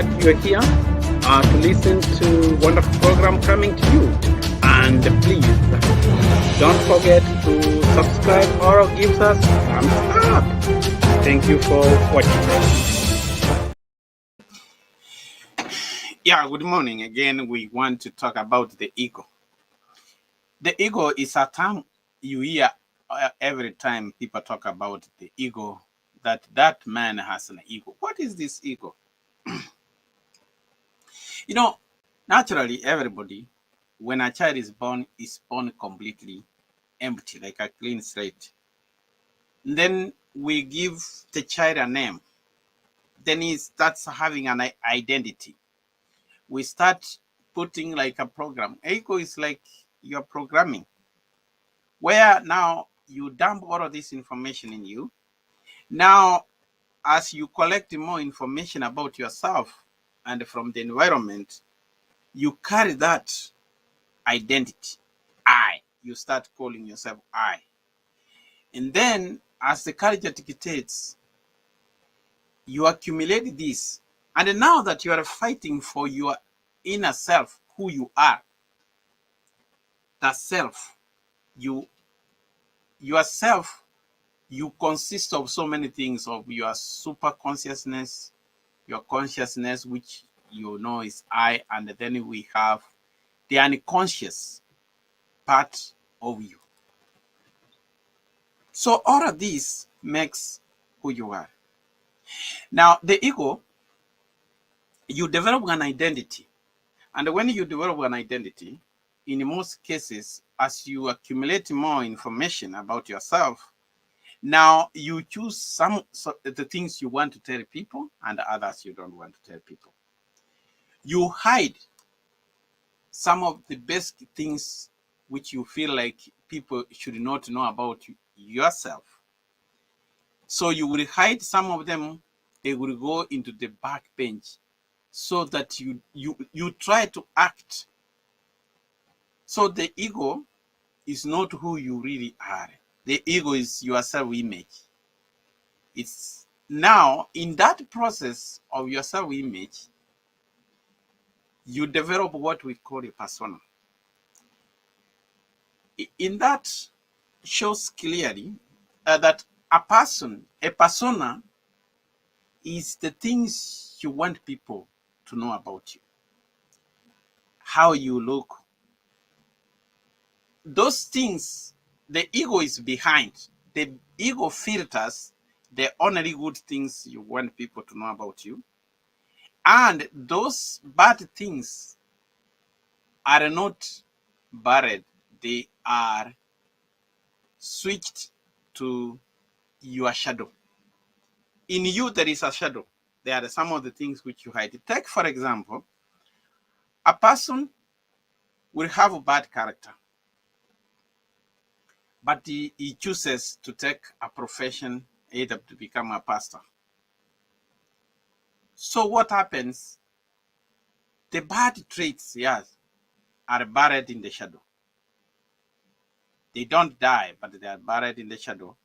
glad you're here to listen to wonderful program coming to you. And please don't forget to subscribe or give us thumbs up. Thank you for watching. Yeah, good morning. Again, we want to talk about the ego. The ego is a term you hear every time people talk about the ego, that man has an ego. What is this ego? You know, naturally, everybody, when a child is born completely empty, like a clean slate. Then we give the child a name. Then he starts having an identity. We start putting like a program. Ego is like you're programming, where now you dump all of this information in you. Now, as you collect more information about yourself and from the environment, you carry that identity. I. You start calling yourself I. And then, as the culture dictates, you accumulate this. And now that you are fighting for your inner self, who you are, that self, yourself, you consist of so many things, of your super consciousness, your consciousness, which you know is I, and then we have the unconscious part of you. So all of this makes who you are. Now, the ego, you develop an identity. And when you develop an identity, in most cases, as you accumulate more information about yourself, now you choose the things you want to tell people and others you don't want to tell people. You hide some of the best things which you feel like people should not know about yourself. So you will hide some of them, they will go into the back bench so that you try to act. So the ego is not who you really are. The ego is your self-image. It's now in that process of your self-image, you develop what we call a persona. In that shows clearly that a persona is the things you want people to know about you. How you look. Those things, the ego is behind. The ego filters the only good things you want people to know about you. And those bad things are not buried. They are switched to your shadow. In you, there is a shadow. There are some of the things which you hide. Take, for example, a person will have a bad character, but he chooses to take a profession, either to become a pastor. So what happens? The bad traits he has are buried in the shadow. They don't die, but they are buried in the shadow.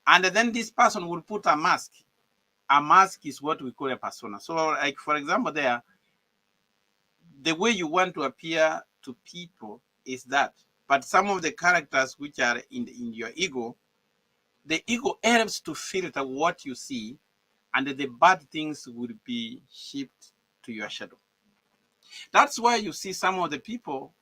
And then this person will put a mask. A mask is what we call a persona. So, like, for example, there, the way you want to appear to people is that. But some of the characters which are in your ego, the ego helps to filter what you see, and the bad things will be shipped to your shadow. That's why you see some of the people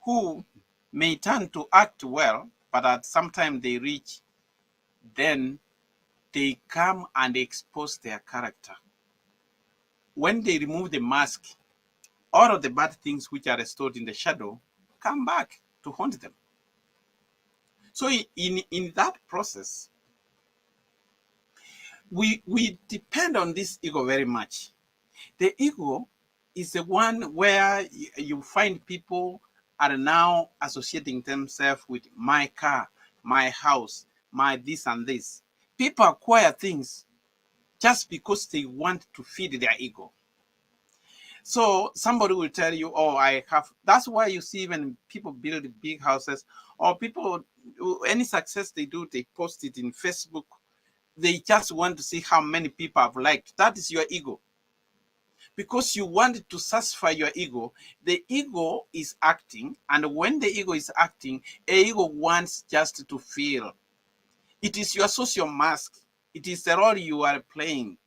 who may turn to act well, but at some time they reach, then they come and expose their character. When they remove the mask, all of the bad things which are stored in the shadow come back to haunt them. So in that process, we depend on this ego very much. The ego is the one where you find people are now associating themselves with my car, my house, my this and this. People acquire things just because they want to feed their ego. So somebody will tell you, oh, I have, that's why you see when people build big houses, or people, any success they do, they post it in Facebook. They just want to see how many people have liked. That is your ego. because you want to satisfy your ego. The ego is acting, and when the ego is acting, a ego wants just to feel. It is your social mask. It is the role you are playing.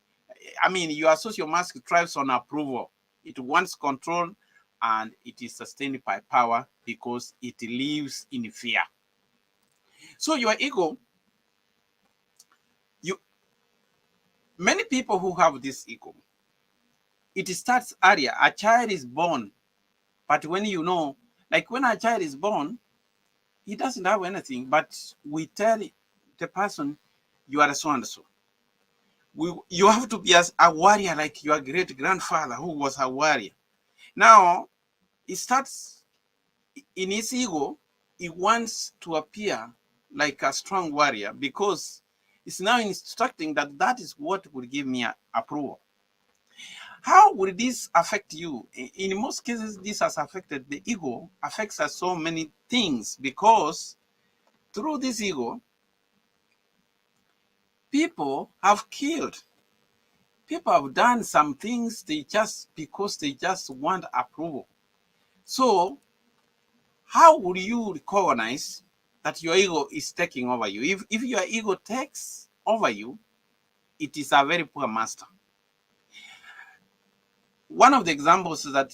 I mean, your social mask thrives on approval. It wants control, and it is sustained by power because it lives in fear. So your ego, you many people who have this ego, it starts earlier. A child is born, but when you know, like when a child is born, he doesn't have anything, but we tell the person, you are so and so. You have to be as a warrior like your great grandfather who was a warrior. Now, he starts in his ego, he wants to appear like a strong warrior because it's now instructing that that is what will give me approval. How will this affect you? In most cases, this has affected the ego, affects us so many things because through this ego, people have killed. People have done some things they just because they just want approval. So how would you recognize that your ego is taking over you? If your ego takes over you, it is a very poor master. One of the examples is that,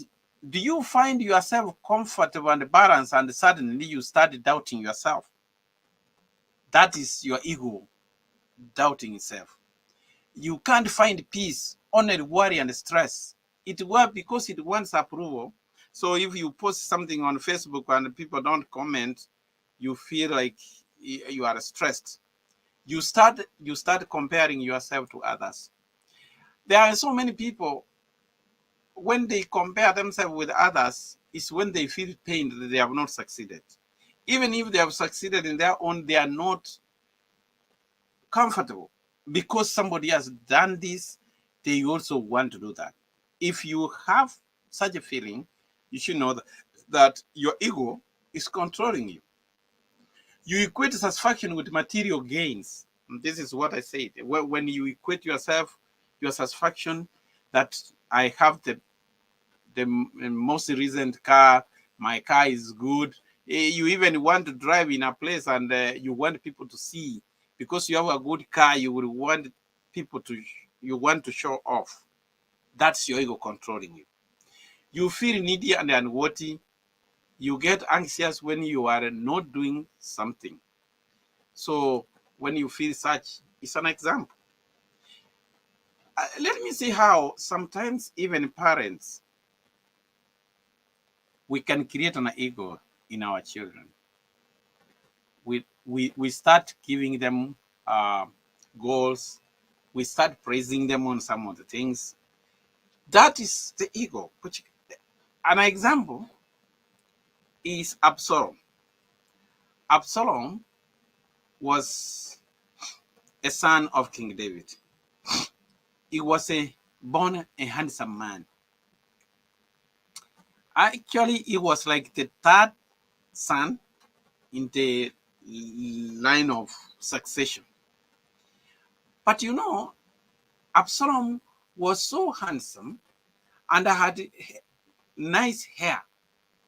do you find yourself comfortable and balanced and suddenly you start doubting yourself? That is your ego doubting itself. You can't find peace, only worry and stress. It works because it wants approval. So if you post something on Facebook and people don't comment, you feel like you are stressed. You start comparing yourself to others. There are so many people, when they compare themselves with others, is when they feel pain that they have not succeeded. Even if they have succeeded in their own, they are not comfortable because somebody has done this. They also want to do that. If you have such a feeling, you should know that your ego is controlling you. You equate satisfaction with material gains. And this is what I said. When you equate yourself, your satisfaction, that I have the most recent car, my car is good. You even want to drive in a place and you want people to see, because you have a good car, you will want people to, you want to show off. That's your ego controlling you. You feel needy and unworthy. You get anxious when you are not doing something. So when you feel such, it's an example. Let me see how sometimes even parents, we can create an ego in our children. We start giving them uh, goals. We start praising them on some of the things. That is the ego. An example is Absalom. Absalom was a son of King David. He was born a handsome man. Actually, he was like the third son in the line of succession. But you know, Absalom was so handsome and had nice hair,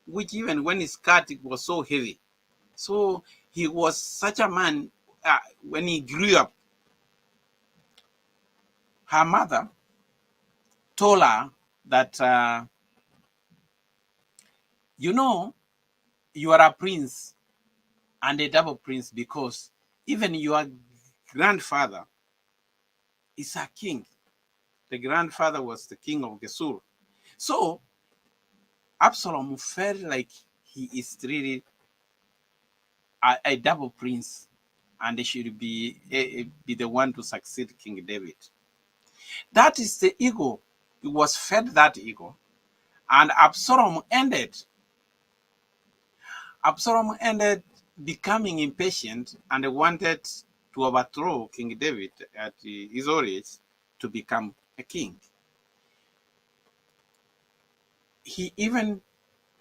which even when his cut, it was so heavy. So he was such a man. When he grew up, her mother told her that, you know, you are a prince and a double prince because even your grandfather is a king. The grandfather was the king of Gesur. So Absalom felt like he is really a double prince and they should be the one to succeed King David. That is the ego. He was fed that ego. And Absalom ended becoming impatient and wanted to overthrow King David at his old age to become a king. He even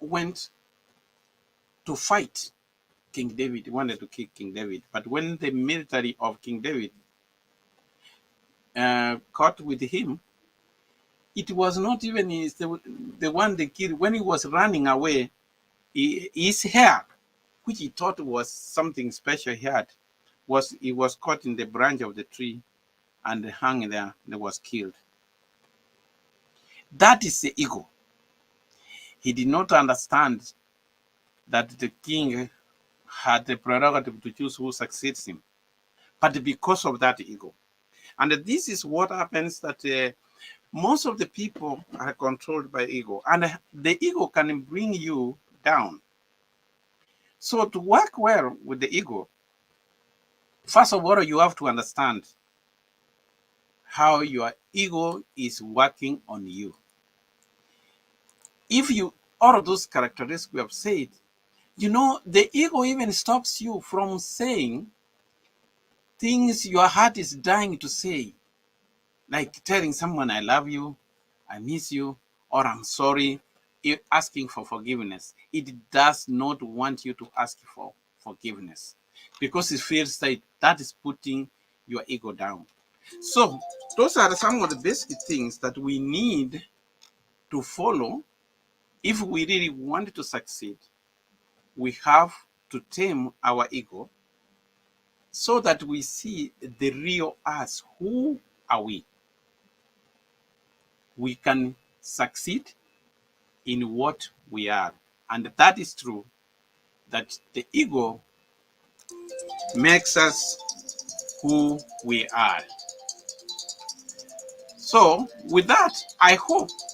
went to fight King David. He wanted to kill King David. But when the military of King David caught with him, It was not even the one they killed. When he was running away, his hair, which he thought was something special he had, he was caught in the branch of the tree and hung there and was killed. That is the ego. He did not understand that the king had the prerogative to choose who succeeds him, but because of that ego. And this is what happens that most of the people are controlled by ego, and the ego can bring you down. So to work well with the ego, first of all, you have to understand how your ego is working on you. If you, all of those characteristics we have said, the ego even stops you from saying things your heart is dying to say, like telling someone, I love you, I miss you, or I'm sorry, asking for forgiveness. It does not want you to ask for forgiveness because it feels like that is putting your ego down. So, those are some of the basic things that we need to follow if we really want to succeed. We have to tame our ego so that we see the real us. Who are we? We can succeed in what we are. And that is true, that the ego makes us who we are. So, with that, I hope